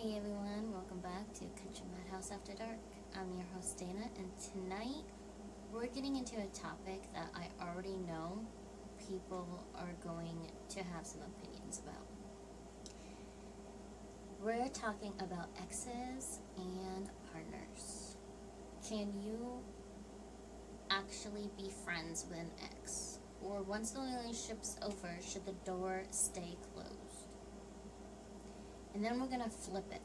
Hey everyone, welcome back to Country Madhouse After Dark. I'm your host Dana, and tonight we're getting into a topic that I already know people are going to have some opinions about. We're talking about exes and partners. Can you actually be friends with an ex? Or once the relationship's over, should the door stay closed? And then we're going to flip it.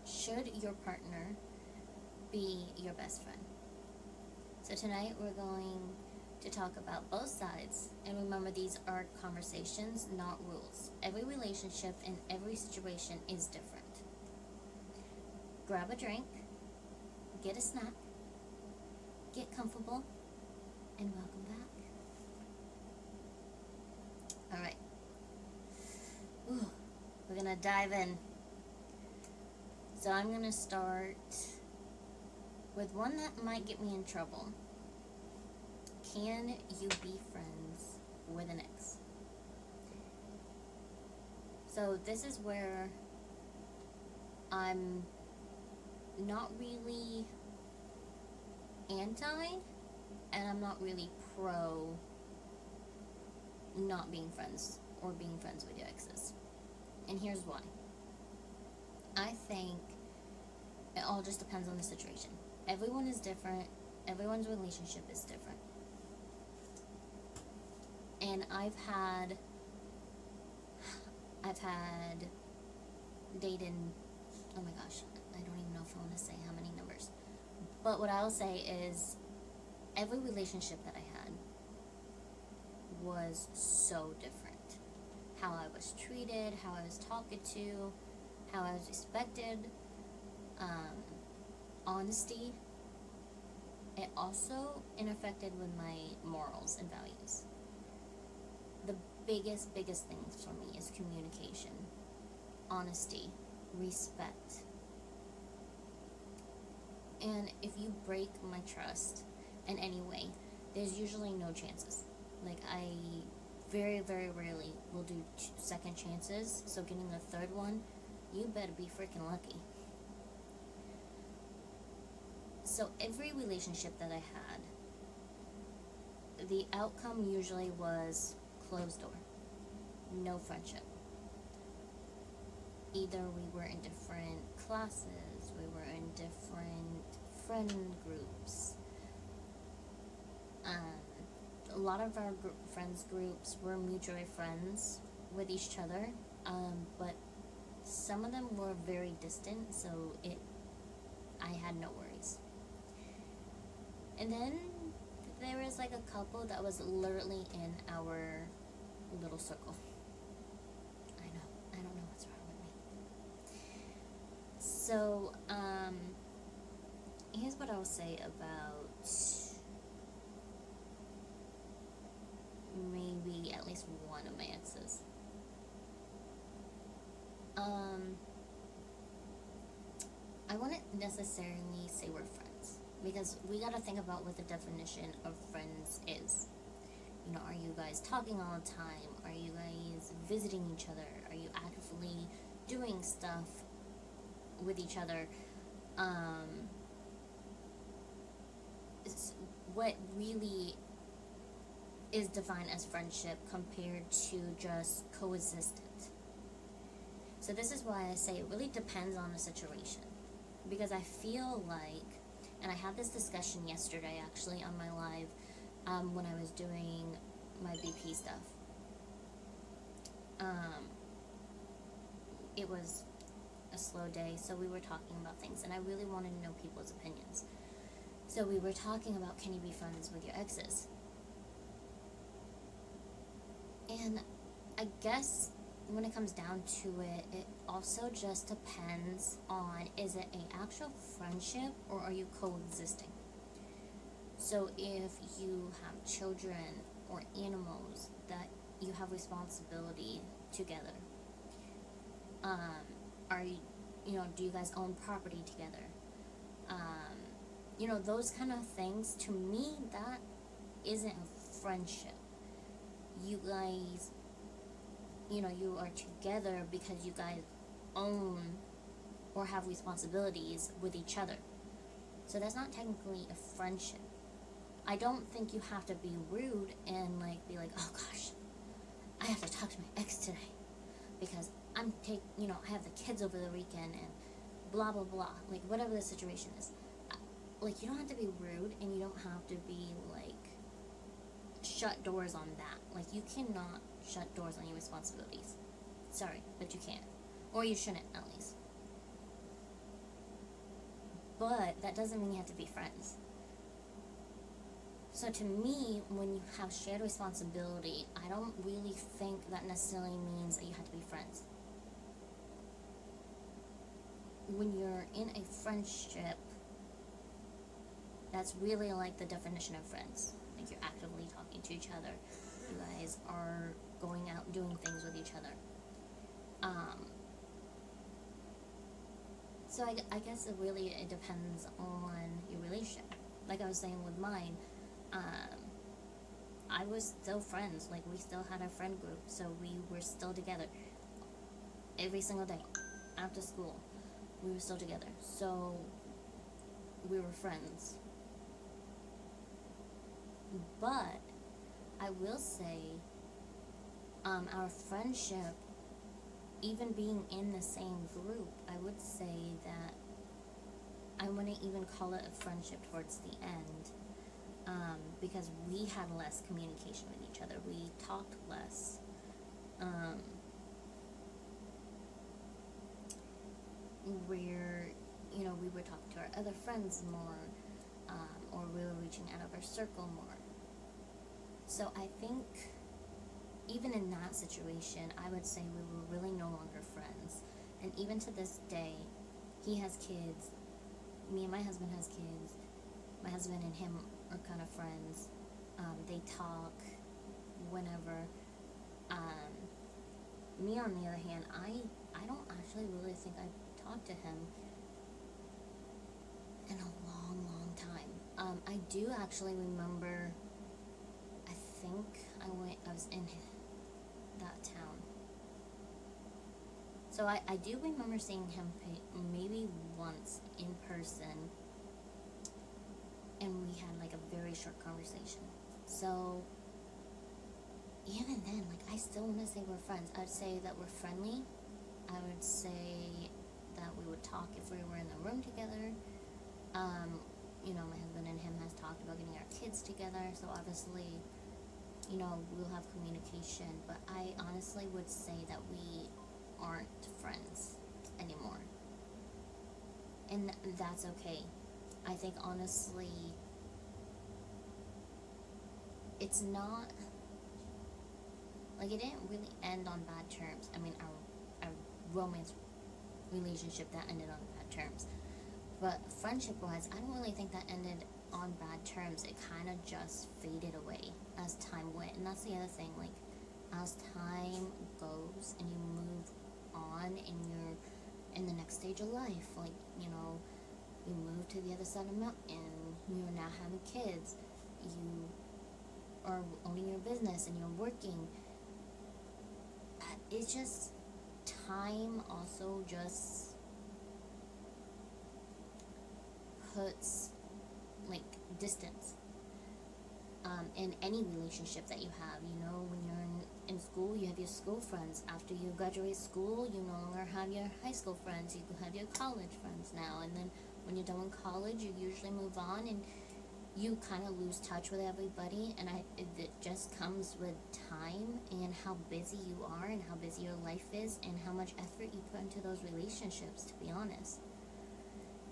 Should your partner be your best friend? So tonight we're going to talk about both sides. And remember, these are conversations, not rules. Every relationship and every situation is different. Grab a drink, get a snack, get comfortable, and welcome back. Alright. We're gonna dive in. So I'm gonna start with one that might get me in trouble. Can you be friends with an ex? So this is where I'm not really anti, and I'm not really pro not being friends or being friends with your exes. And here's why. I think it all just depends on the situation. Everyone is different. Everyone's relationship is different. And I've had dated, oh my gosh, I don't even know if I want to say how many numbers. But what I'll say is every relationship that I had was so different. How I was treated, how I was talked to, how I was respected, honesty. It also intersected with my morals and values. The biggest thing for me is communication, honesty, respect. And if you break my trust in any way, there's usually no chances. Like, I very rarely will do second chances, so getting a third one, you better be freaking lucky. So every relationship that I had, the outcome usually was closed door, no friendship. Either we were in different classes, we were in different friend groups. A lot of our friends groups were mutual friends with each other, but some of them were very distant, so I had no worries. And then there was like a couple that was literally in our little circle. I don't know what's wrong with me. So, here's what I'll say about maybe at least one of my exes. I wouldn't necessarily say we're friends, because we gotta think about what the definition of friends is. You know, are you guys talking all the time? Are you guys visiting each other? Are you actively doing stuff with each other? What really is defined as friendship compared to just coexistence? So this is why I say it really depends on the situation. Because I feel like, and I had this discussion yesterday actually on my live, when I was doing my BP stuff. It was a slow day, so we were talking about things, and I really wanted to know people's opinions. So we were talking about, can you be friends with your exes? And I guess when it comes down to it, it also just depends on, is it an actual friendship or are you coexisting? So if you have children or animals that you have responsibility together, are you, do you guys own property together? Those kind of things, to me, that isn't a friendship. You guys, you are together because you guys own or have responsibilities with each other. So that's not technically a friendship. I don't think you have to be rude and like be like, oh gosh, I have to talk to my ex today because I have the kids over the weekend and blah blah blah, like whatever the situation is. Like, you don't have to be rude and you don't have to be like shut doors on that. Like, you cannot shut doors on your responsibilities. Sorry, but you can't. Or you shouldn't, at least. But that doesn't mean you have to be friends. So to me, when you have shared responsibility, I don't really think that necessarily means that you have to be friends. When you're in a friendship, that's really like the definition of friends. Like, you're actively talking to each other. You guys are going out doing things with each other. So I guess it depends on your relationship. Like I was saying with mine, I was still friends. Like, we still had our friend group, so we were still together every single day after school. We were still together, so we were friends. But I will say, our friendship, even being in the same group, I would say that I wouldn't even call it a friendship towards the end, because we had less communication with each other. We talked less. Where, we were talking to our other friends more, or we were reaching out of our circle more. So I think even in that situation, I would say we were really no longer friends. And even to this day, he has kids, me and my husband has kids, my husband and him are kind of friends. They talk whenever. Me, on the other hand, I don't actually really think I've talked to him in a long, long time. I do actually remember, I think I was in that town. So I do remember seeing him maybe once in person, and we had like a very short conversation. So even then, like, I still want to say we're friends. I'd say that we're friendly. I would say that we would talk if we were in the room together. My husband and him has talked about getting our kids together, so obviously, we'll have communication. But I honestly would say that we aren't friends anymore. And that's okay. I think, honestly, it's not, like, it didn't really end on bad terms. I mean, our romance relationship, that ended on bad terms. But friendship-wise, I don't really think that ended on bad terms. It kind of just faded away as time went. And that's the other thing, like, as time goes and you move on and you're in the next stage of life, like, you move to the other side of the mountain, you're now having kids, you are owning your business and you're working. It's just, time also just puts, like, distance in any relationship that you have. When you're in school, you have your school friends. After you graduate school, you no longer have your high school friends. You have your college friends now. And then when you're done with college, you usually move on and you kind of lose touch with everybody. And it just comes with time and how busy you are and how busy your life is and how much effort you put into those relationships, to be honest.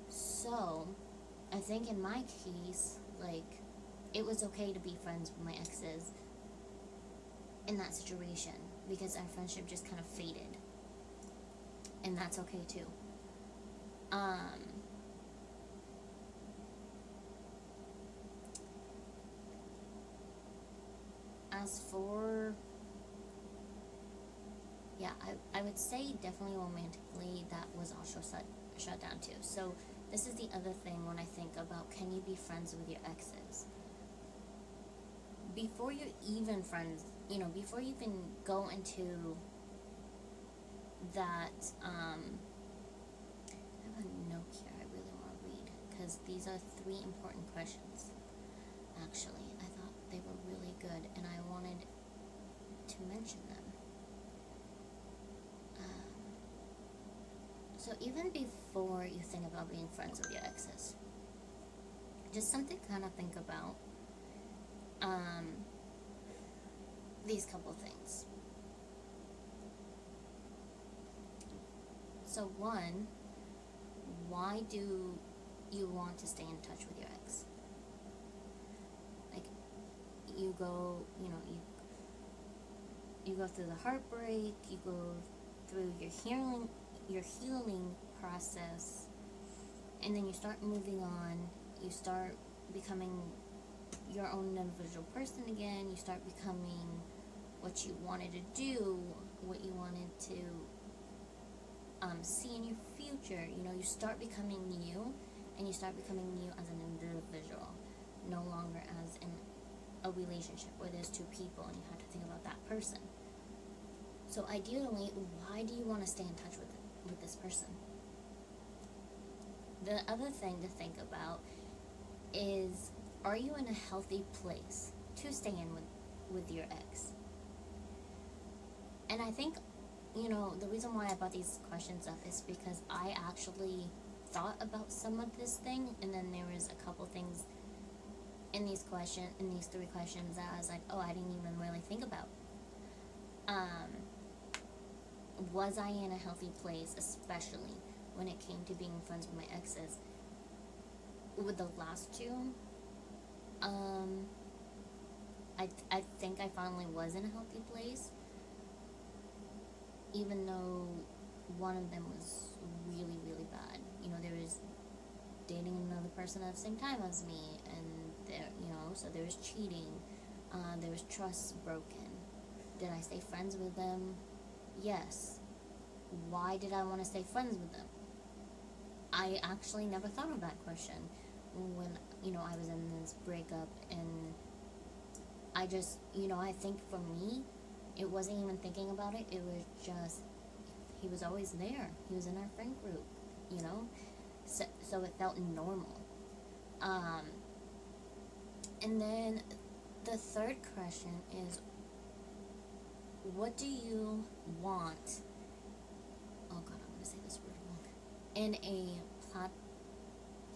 So I think in my case, like, it was okay to be friends with my exes in that situation because our friendship just kind of faded. And that's okay too. As for, yeah, I would say definitely romantically that was also shut down too. So this is the other thing when I think about, can you be friends with your exes? Before you're even friends, before you even go into that, I have a note here I really want to read, because these are 3 important questions, actually. I thought they were really good, and I wanted to mention them. So even before you think about being friends with your exes, just something to kind of think about, these couple things. So 1, why do you want to stay in touch with your ex? Like, you go, you go through the heartbreak, you go through your healing process, and then you start moving on, you start becoming your own individual person again, you start becoming what you wanted to do, what you wanted to see in your future. You start becoming you, and you start becoming you as an individual, no longer as in a relationship where there's 2 people and you have to think about that person. So ideally, why do you want to stay in touch with this person? The other thing to think about is, are you in a healthy place to stay in with your ex? And I think, the reason why I brought these questions up is because I actually thought about some of this thing, and then there was a couple things in these 3 questions that I was like, oh, I didn't even really think about. Was I in a healthy place, especially when it came to being friends with my exes? With the last 2, I think I finally was in a healthy place, even though one of them was really, really bad. There was dating another person at the same time as me, and so there was cheating, there was trust broken. Did I stay friends with them? Yes. Why did I want to stay friends with them? I actually never thought of that question when, I was in this breakup, and I just, I think for me, it wasn't even thinking about it. It was just, he was always there. He was in our friend group, so it felt normal. And then the 3rd question is, what do you want, oh god, I'm going to say this word wrong, in a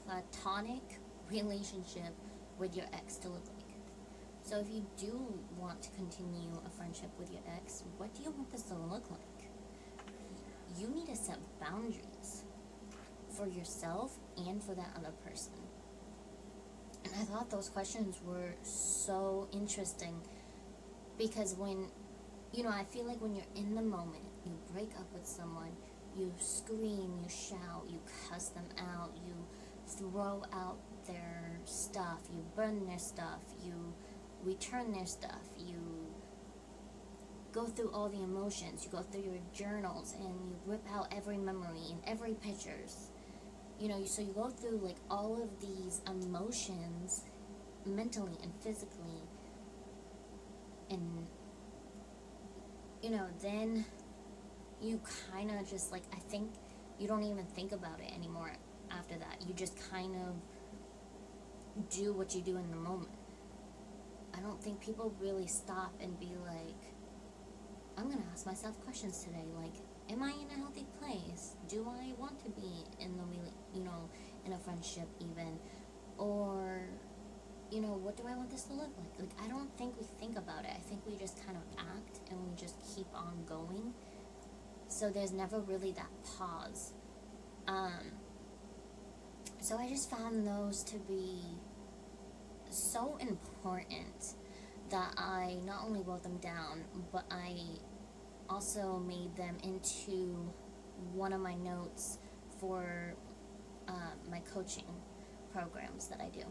platonic relationship with your ex to look like? So if you do want to continue a friendship with your ex, what do you want this to look like? You need to set boundaries for yourself and for that other person. And I thought those questions were so interesting, because when, I feel like when you're in the moment, you break up with someone, you scream, you shout, you cuss them out, you throw out their stuff, you burn their stuff, you return their stuff, you go through all the emotions, you go through your journals, and you rip out every memory and every pictures. So you go through like all of these emotions mentally and physically, and then you kind of just like, I think you don't even think about it anymore after that. You just kind of do what you do in the moment. I don't think people really stop and be like, I'm going to ask myself questions today, like, am I in a healthy place? Do I want to be in in a friendship even? Or, what do I want this to look like? Like, I don't think we think about it. I think we just kind of act, and we just keep on going. So there's never really that pause. So I just found those to be so important that I not only wrote them down, but I also made them into one of my notes for my coaching programs that I do.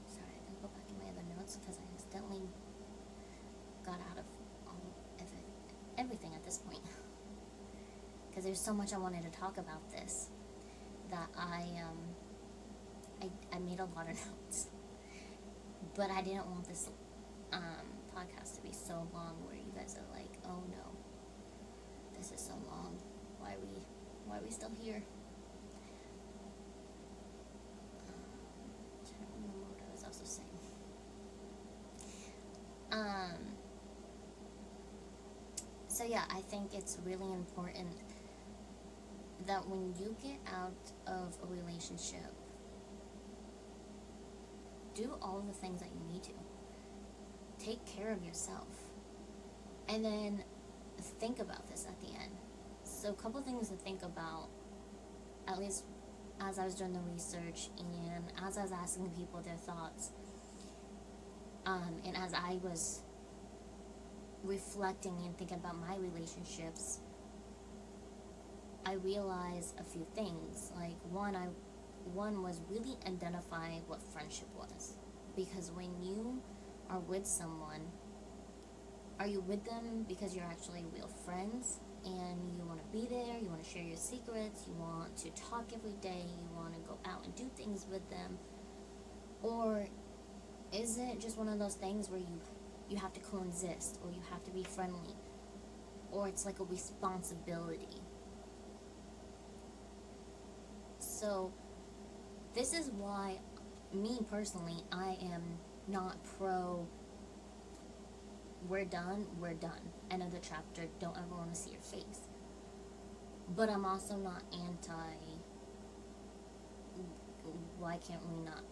Sorry, I gotta go back in my other notes because I accidentally got out of everything at this point. Because there's so much I wanted to talk about this that I made a lot of notes. But I didn't want this podcast to be so long where you guys are like, oh no, this is so long. Why are we still here? I don't remember what I was also saying. So yeah, I think it's really important that when you get out of a relationship, do all the things that you need to. Take care of yourself. And then think about this at the end. So a couple things to think about, at least as I was doing the research and as I was asking people their thoughts, and as I was reflecting and thinking about my relationships, I realized a few things. Like one was really identifying what friendship was, because when you are with someone, are you with them because you're actually real friends and you want to be there, you want to share your secrets, you want to talk every day, you want to go out and do things with them? Or is it just one of those things where you have to coexist, or you have to be friendly, or it's like a responsibility? So this is why, me personally, I am not pro we're done, end of the chapter, don't ever want to see your face. But I'm also not anti why can't we not,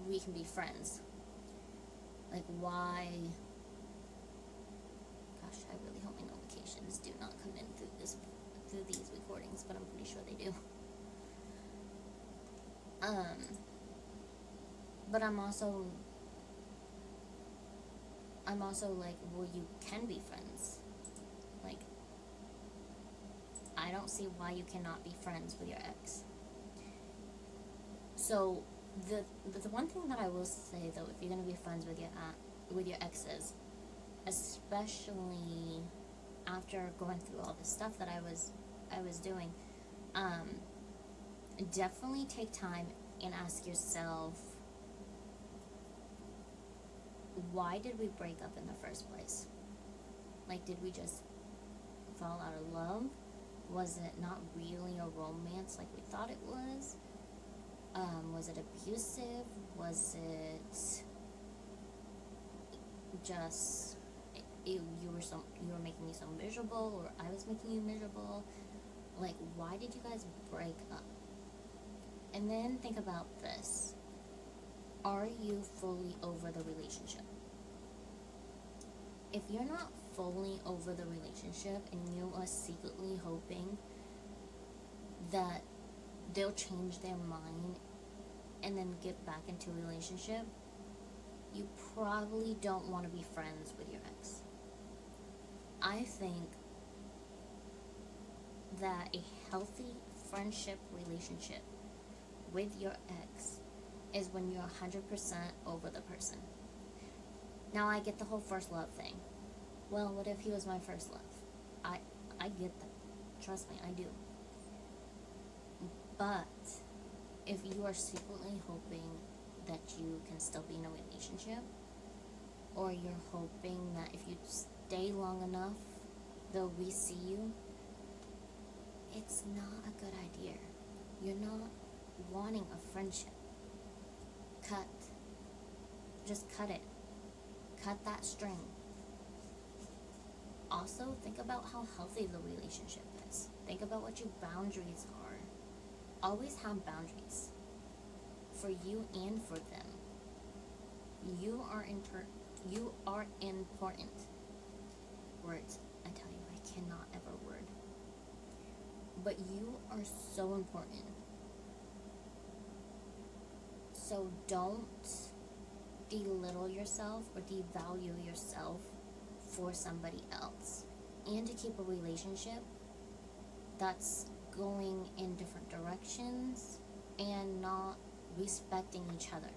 we can be friends. Like, why? Gosh, I really hope my notifications do not come in through these recordings, but I'm pretty sure they do. But I'm also like, well, you can be friends. Like, I don't see why you cannot be friends with your ex. So the one thing that I will say, though, if you're gonna be friends with your exes, especially after going through all the stuff that I was doing, definitely take time and ask yourself, why did we break up in the first place? Like, did we just fall out of love? Was it not really a romance like we thought it was? Was it abusive? Was it just you were making me so miserable, or I was making you miserable? Like, why did you guys break up? And then think about this. Are you fully over the relationship? If you're not fully over the relationship and you are secretly hoping that they'll change their mind and then get back into a relationship, you probably don't want to be friends with your ex. I think that a healthy friendship relationship with your ex is when you're 100% over the person. Now, I get the whole first love thing. Well, what if he was my first love? I get that. Trust me, I do. But if you are secretly hoping that you can still be in a relationship, or you're hoping that if you stay long enough, they'll re-see you, it's not a good idea. You're not wanting a friendship. Just cut it. Cut that string. Also, think about how healthy the relationship is. Think about what your boundaries are. Always have boundaries. For you and for them. You are important. Words, I tell you, I cannot ever word. But you are so important. So don't belittle yourself or devalue yourself for somebody else. And to keep a relationship that's going in different directions and not respecting each other.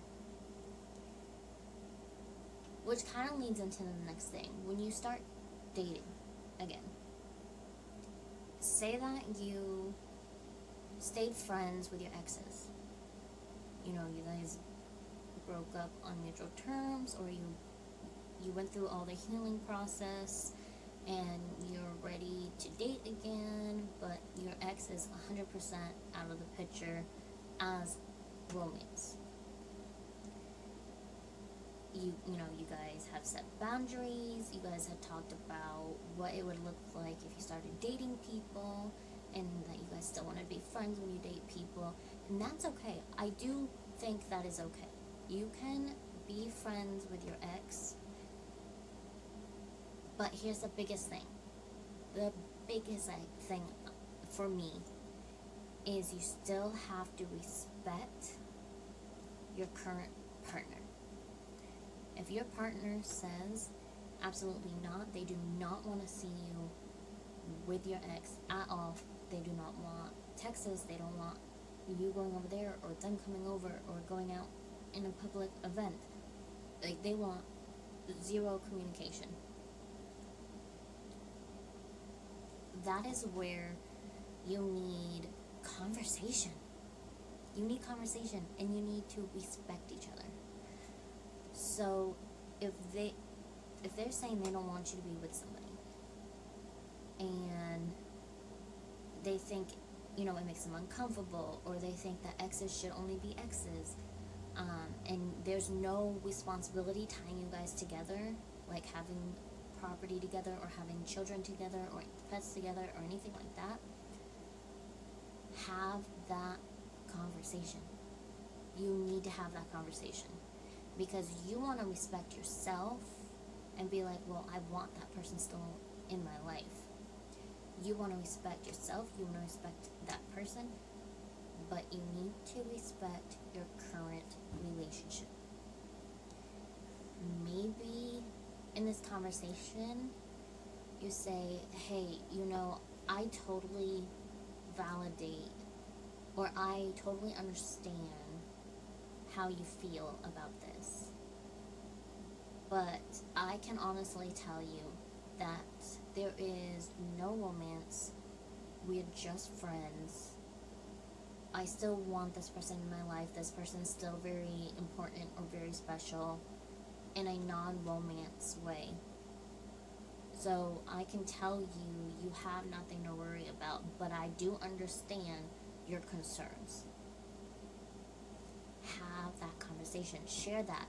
Which kind of leads into the next thing. When you start dating again, say that you stayed friends with your exes. You guys broke up on mutual terms, or you you went through all the healing process and you're ready to date again, but your ex is 100% out of the picture as romance. You guys have set boundaries. You guys had talked about what it would look like if you started dating people, and that you guys still want to be friends when you date people, and that's okay. I do think that is okay. You can be friends with your ex, but here's the biggest thing. The biggest thing for me is you still have to respect your current partner. If your partner says absolutely not, they do not want to see you with your ex at all, they do not want Texas, they don't want you going over there or them coming over or going out in a public event, like they want zero communication, that is where you need conversation. You need conversation, and you need to respect each other. So if they're saying they don't want you to be with somebody, and they think, it makes them uncomfortable, or they think that exes should only be exes, and there's no responsibility tying you guys together, like having property together, or having children together, or pets together, or anything like that, have that conversation. You need to have that conversation, because you want to respect yourself and be like, well, I want that person still in my life. You want to respect yourself, you want to respect that person, but you need to respect your current relationship. Maybe in this conversation, you say, hey, I totally validate, or I totally understand how you feel about this, but I can honestly tell you that there is no romance. We're just friends. I still want this person in my life. This person is still very important or very special in a non-romance way. So I can tell you, you have nothing to worry about, but I do understand your concerns. Have that conversation. Share that.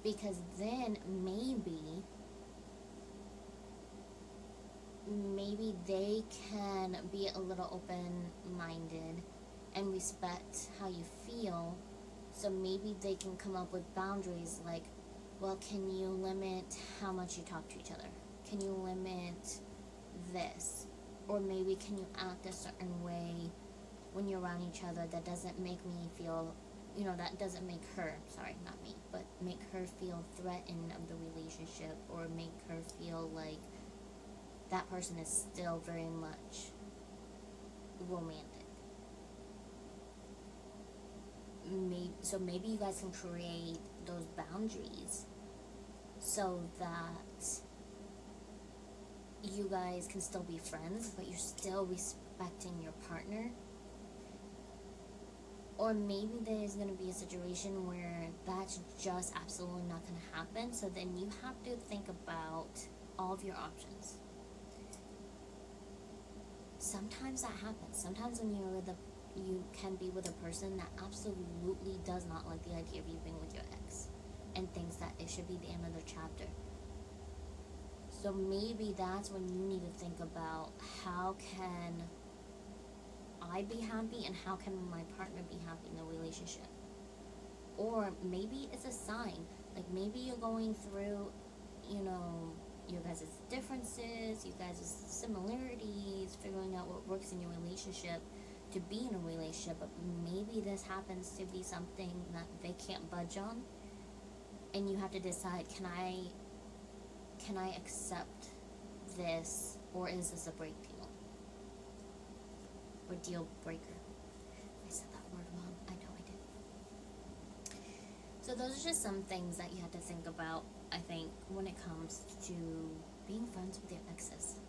Because then maybe they can be a little open-minded and respect how you feel. So maybe they can come up with boundaries like, well, can you limit how much you talk to each other? Can you limit this? Or maybe can you act a certain way when you're around each other that doesn't make me feel, that doesn't make her, sorry, not me, but make her feel threatened of the relationship, or make her feel like that person is still very much romantic. Maybe you guys can create those boundaries so that you guys can still be friends, but you're still respecting your partner. Or maybe there's going to be a situation where that's just absolutely not going to happen, so then you have to think about all of your options. Sometimes that happens. Sometimes when you can be with a person that absolutely does not like the idea of you being with your ex and thinks that it should be the end of the chapter. So maybe that's when you need to think about, how can I be happy and how can my partner be happy in the relationship? Or maybe it's a sign. Like maybe you're going through, your guys' differences, you guys' similarities, figuring out what works in your relationship to be in a relationship, but maybe this happens to be something that they can't budge on, and you have to decide, can I accept this, or is this a break deal? Or deal breaker. I said that word wrong. I know I did. So those are just some things that you have to think about, I think, when it comes to being friends with your exes.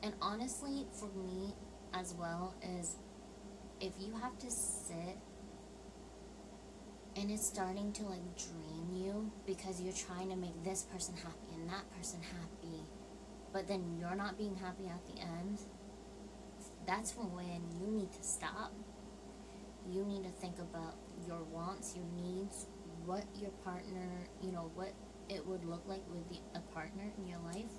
And honestly, for me as well, is if you have to sit and it's starting to like drain you because you're trying to make this person happy and that person happy, but then you're not being happy at the end. That's when you need to stop. You need to think about your wants, your needs, what your partner, what it would look like with a partner in your life,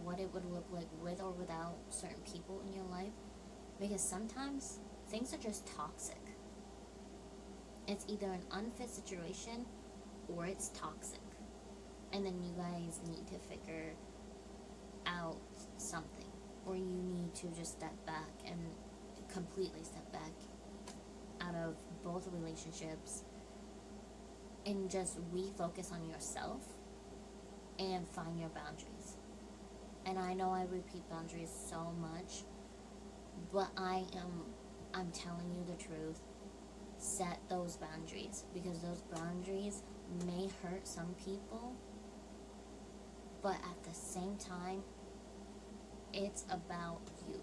what it would look like with or without certain people in your life. Because sometimes things are just toxic. It's either an unfit situation or it's toxic. And then you guys need to figure out something. Or you need to just step back and completely step back out of both relationships and just refocus on yourself and find your boundaries. And I know I repeat boundaries so much, but I'm telling you the truth. Set those boundaries, because those boundaries may hurt some people, but at the same time, it's about you.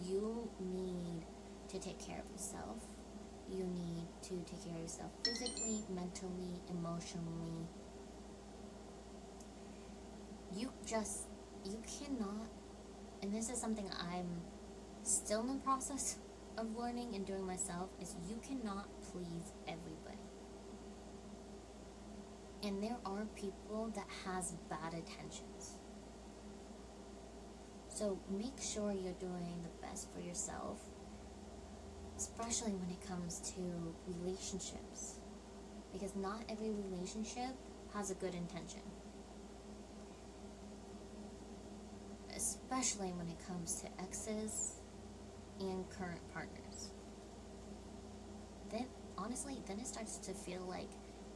You need to take care of yourself. You need to take care of yourself physically, mentally, emotionally. You cannot, and this is something I'm still in the process of learning and doing myself, is you cannot please everybody. And there are people that has bad intentions. So make sure you're doing the best for yourself, especially when it comes to relationships. Because not every relationship has a good intention. Especially when it comes to exes and current partners. Then, honestly, it starts to feel like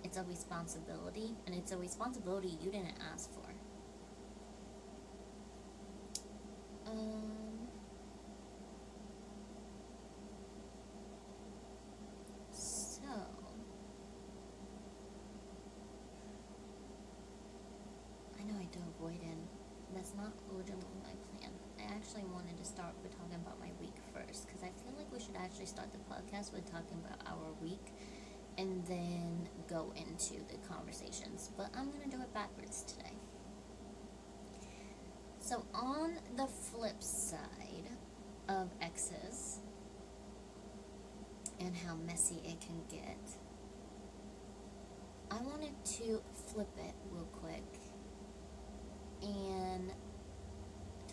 it's a responsibility, and it's a responsibility you didn't ask for. So, I know I dove right in. That's not originally my plan. I actually wanted to start with talking about my week first, because I feel like we should actually start the podcast with talking about our week and then go into the conversations. But I'm going to do it backwards today. So on the flip side of exes and how messy it can get, I wanted to flip it real quick and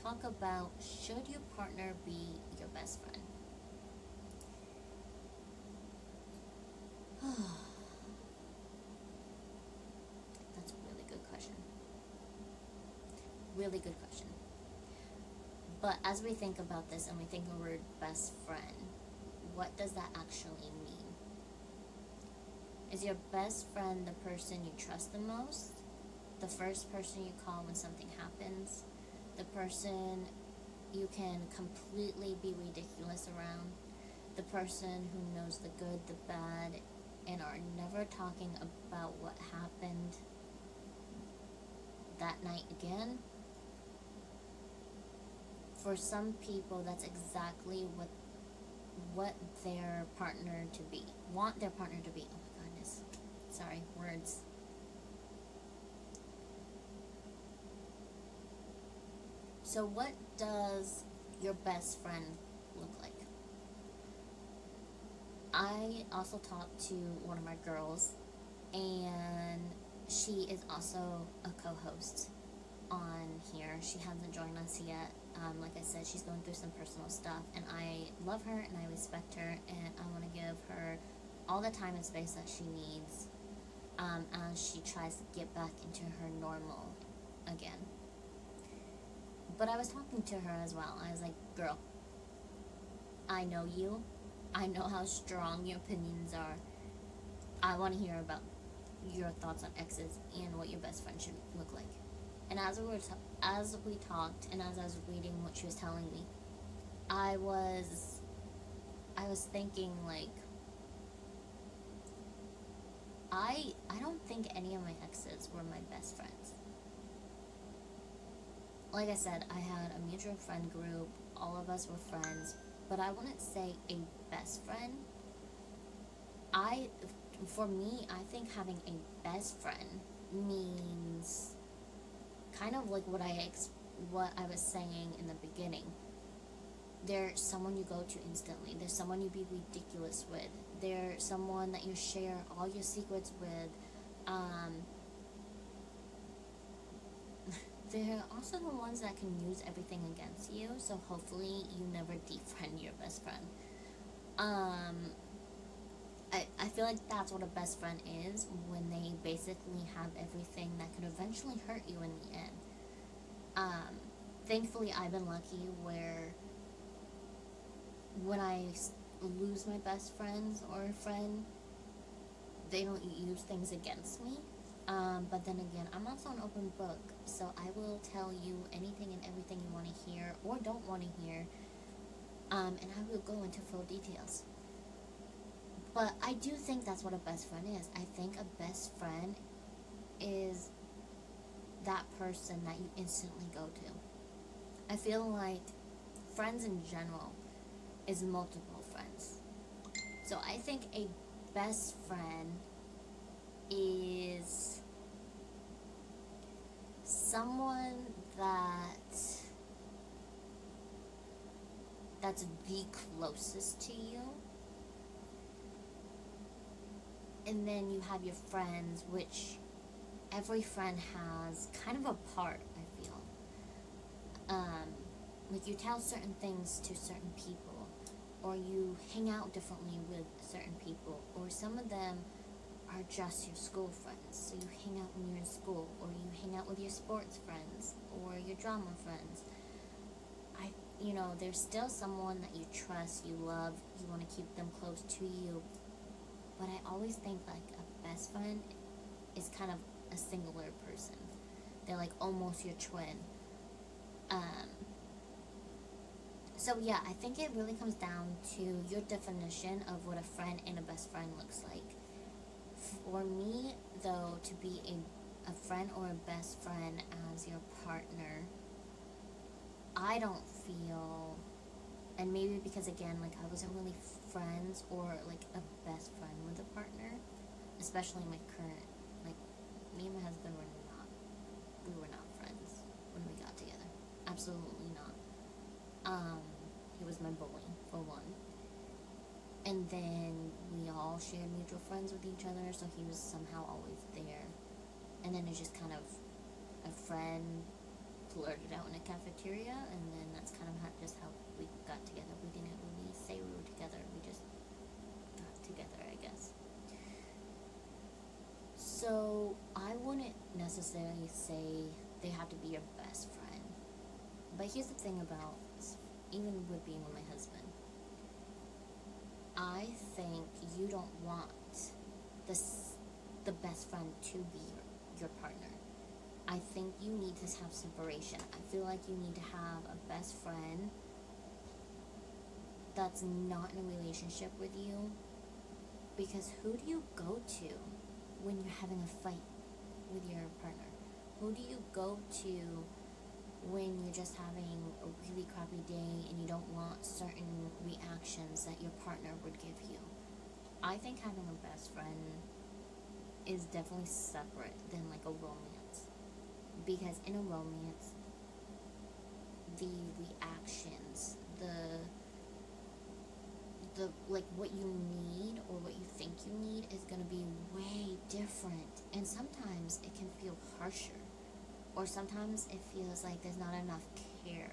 talk about, should your partner be your best friend? That's a really good question. Really good question. But as we think about this and we think of the word best friend, what does that actually mean? Is your best friend the person you trust the most? The first person you call when something happens? The person you can completely be ridiculous around? The person who knows the good, the bad, and are never talking about what happened that night again? For some people, that's exactly what their partner to be, want their partner to be. Oh my goodness. Sorry, words. So what does your best friend look like? I also talked to one of my girls, and she is also a co-host on here. She hasn't joined us yet. Like I said, she's going through some personal stuff, and I love her and I respect her, and I want to give her all the time and space that she needs as she tries to get back into her normal again. But I was talking to her as well. I was like, girl, I know you. I know how strong your opinions are. I want to hear about your thoughts on exes and what your best friend should look like. And as we talked, and as I was reading what she was telling me, I was thinking, like, I don't think any of my exes were my best friends. Like I said, I had a mutual friend group. All of us were friends, but I wouldn't say a best friend. for me, I think having a best friend means kind of like what I was saying in the beginning. There's someone you go to instantly. There's someone you be ridiculous with. There's someone that you share all your secrets with. Um, they're also the ones that can use everything against you. So hopefully you never defriend your best friend. I feel like that's what a best friend is, when they basically have everything that could eventually hurt you in the end. Thankfully, I've been lucky where when I lose my best friends or a friend, they don't use things against me. But then again, I'm also an open book, so I will tell you anything and everything you want to hear or don't want to hear, and I will go into full details. But I do think that's what a best friend is. I think a best friend is that person that you instantly go to. I feel like friends in general is multiple friends. So I think a best friend is someone that's the closest to you. And then you have your friends, which every friend has kind of a part, I feel. Like you tell certain things to certain people, or you hang out differently with certain people, or some of them are just your school friends. So you hang out when you're in school, or you hang out with your sports friends, or your drama friends. There's still someone that you trust, you love, you want to keep them close to you. But I always think like a best friend is kind of a singular person. They're like almost your twin. So yeah, I think it really comes down to your definition of what a friend and a best friend looks like. For me, though, to be a friend or a best friend as your partner, I don't feel, and maybe because again, like I wasn't really friends or like a best friend with a partner, especially my current, like me and my husband we were not friends when we got together. Absolutely not. He was my bully, for one. And then we all shared mutual friends with each other, so he was somehow always there. And then it's just kind of a friend blurted out in a cafeteria, and then that's kind of just how we got together. We didn't really say we were together, we just got together, I guess. So I wouldn't necessarily say they have to be your best friend. But here's the thing about, even with being with my husband, I think you don't want the best friend to be your partner. I think you need to have separation. I feel like you need to have a best friend that's not in a relationship with you, because who do you go to when you're having a fight with your partner? Who do you go to when you're just having a really crappy day and you don't want certain reactions that your partner would give you? I think having a best friend is definitely separate than like a romance, because in a romance, the reactions, the like what you need or what you think you need is going to be way different, and sometimes it can feel harsher, or sometimes it feels like there's not enough care.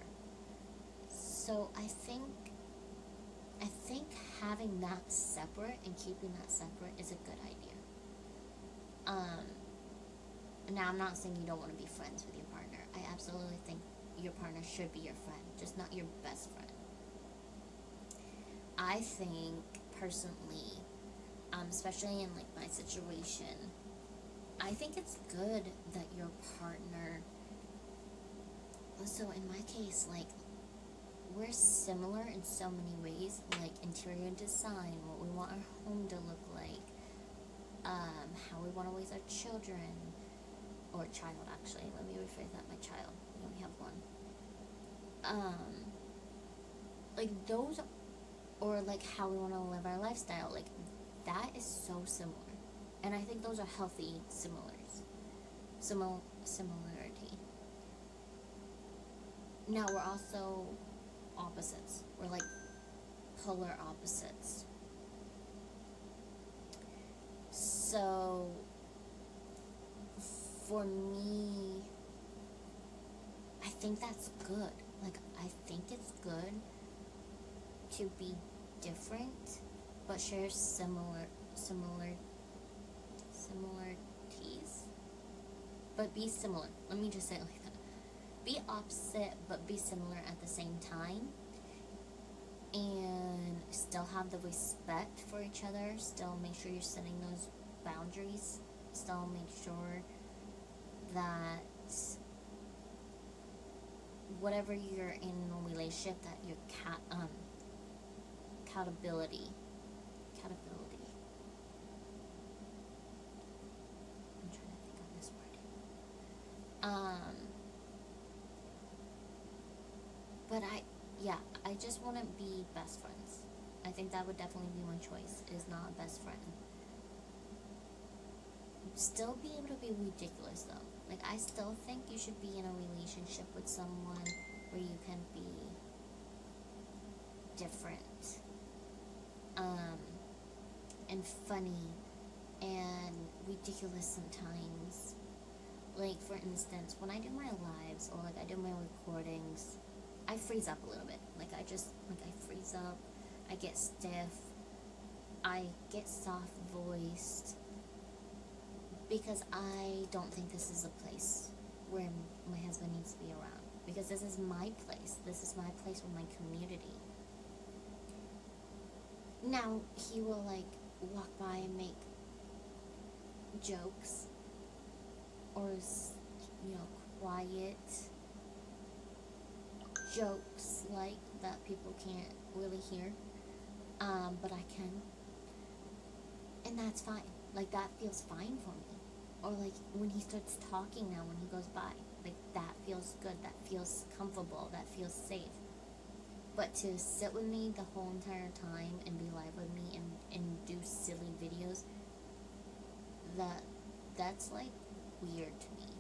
So I think having that separate and keeping that separate is a good idea. Now I'm not saying you don't want to be friends with your partner. I absolutely think your partner should be your friend, just not your best friend. I think personally, especially in like my situation, I think it's good that your partner, so in my case, like, we're similar in so many ways, like interior design, what we want our home to look like, how we want to raise our children, or child, actually, let me rephrase that, my child, we only have one, like those, or like how we want to live our lifestyle, like that is so similar. And I think those are healthy similarity. Now we're also opposites. We're like polar opposites. So for me, I think that's good. Like, I think it's good to be different but share similarities, but be similar. Let me just say it like that. Be opposite but be similar at the same time, and still have the respect for each other, still make sure you're setting those boundaries, still make sure that whatever you're in a relationship, that your accountability. I'm trying to think of this word. But I just want to be best friends. I think that would definitely be my choice, is not a best friend. Still be able to be ridiculous though. Like, I still think you should be in a relationship with someone where you can be different, and funny, and ridiculous sometimes. Like, for instance, when I do my lives, or like I do my recordings, I freeze up a little bit. Like, I freeze up, I get stiff, I get soft voiced, because I don't think this is a place where my husband needs to be around. Because this is my place. This is my place with my community. Now, he will, like, walk by and make jokes, or, quiet jokes, like, that people can't really hear, but I can. And that's fine. Like, that feels fine for me. Or, like, when he starts talking now, when he goes by, like, that feels good, that feels comfortable, that feels safe. But to sit with me the whole entire time and be live with me and do silly videos, that's, like, weird to me.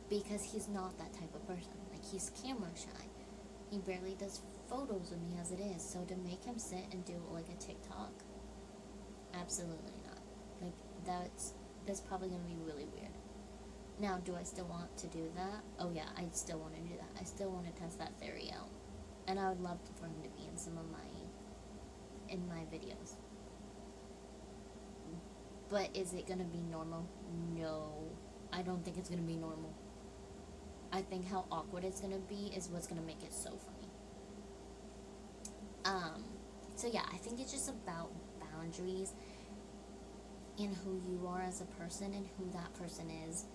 Because he's not that type of person. Like, he's camera shy. He barely does photos of me as it is. So to make him sit and do, like, a TikTok, absolutely not. Like, that's probably going to be really weird. Now, do I still want to do that? Oh yeah, I still want to do that. I still want to test that theory out. And I would love for him to be in some of my videos. But is it going to be normal? No. I don't think it's going to be normal. I think how awkward it's going to be is what's going to make it so funny. So yeah, I think it's just about boundaries in who you are as a person and who that person is.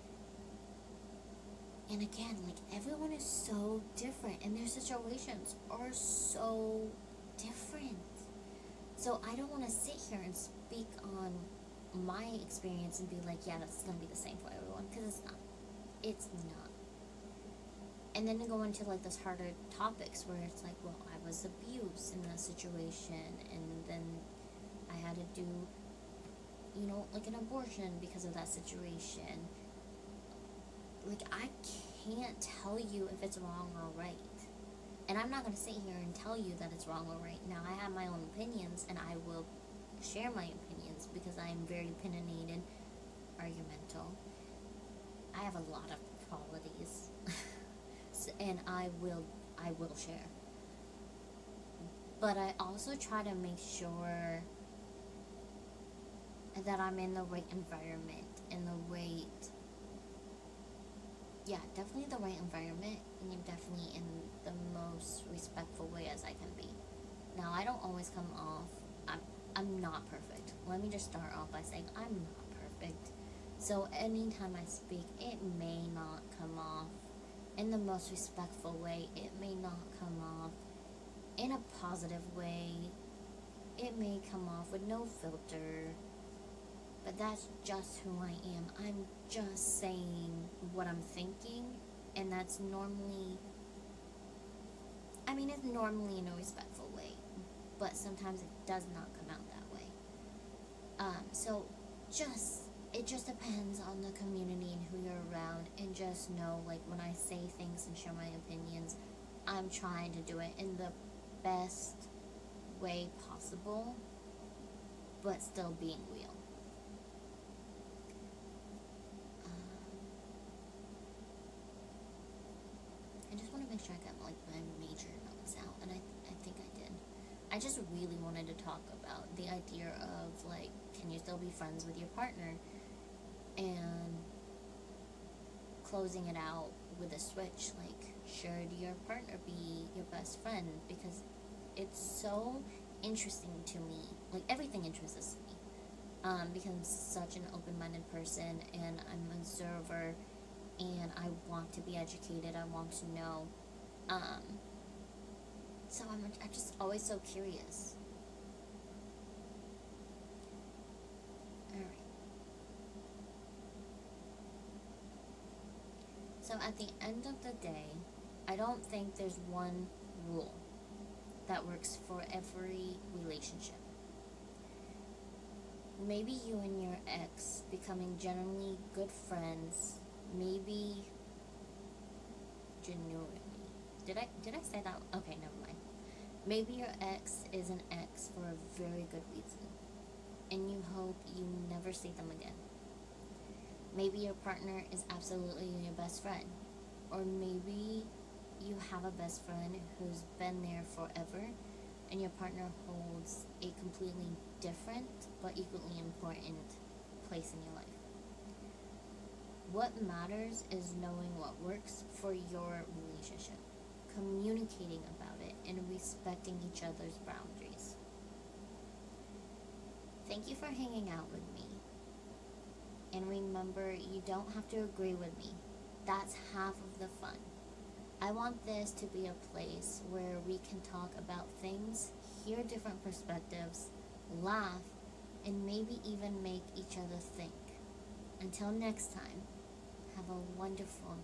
And again, like, everyone is so different, and their situations are so different. So I don't want to sit here and speak on my experience and be like, yeah, that's going to be the same for everyone, because it's not. It's not. And then to go into, like, those harder topics where it's like, well, I was abused in that situation, and then I had to do, like, an abortion because of that situation. Like, I can't tell you if it's wrong or right. And I'm not going to sit here and tell you that it's wrong or right. Now, I have my own opinions, and I will share my opinions because I am very opinionated, argumental. I have a lot of qualities. And I will share. But I also try to make sure that I'm in the right environment, definitely the right environment, and you're definitely in the most respectful way as I can be. Now, I don't always come off, I'm not perfect. Let me just start off by saying I'm not perfect. So anytime I speak, it may not come off in the most respectful way. It may not come off in a positive way. It may come off with no filter. But that's just who I am. I'm just saying what I'm thinking, and that's normally, it's normally in a respectful way, but sometimes it does not come out that way. So it just depends on the community and who you're around, and just know, like, when I say things and share my opinions, I'm trying to do it in the best way possible, but still being real. I just want to make sure I got, like, my major notes out, and I think I did. I just really wanted to talk about the idea of, like, can you still be friends with your partner, and closing it out with a switch, like, should your partner be your best friend? Because it's so interesting to me, like, everything interests me, because I'm such an open-minded person, and I'm an observer, and I want to be educated, I want to know, so I'm just always so curious. Alright. So at the end of the day, I don't think there's one rule that works for every relationship. Maybe you and your ex becoming genuinely good friends, maybe genuinely. Did I say that? Okay, never mind. Maybe your ex is an ex for a very good reason, and you hope you never see them again. Maybe your partner is absolutely your best friend, or maybe you have a best friend who's been there forever, and your partner holds a completely different but equally important place in your life. What matters is knowing what works for your relationship, communicating about it, and respecting each other's boundaries. Thank you for hanging out with me. And remember, you don't have to agree with me. That's half of the fun. I want this to be a place where we can talk about things, hear different perspectives, laugh, and maybe even make each other think. Until next time, have a wonderful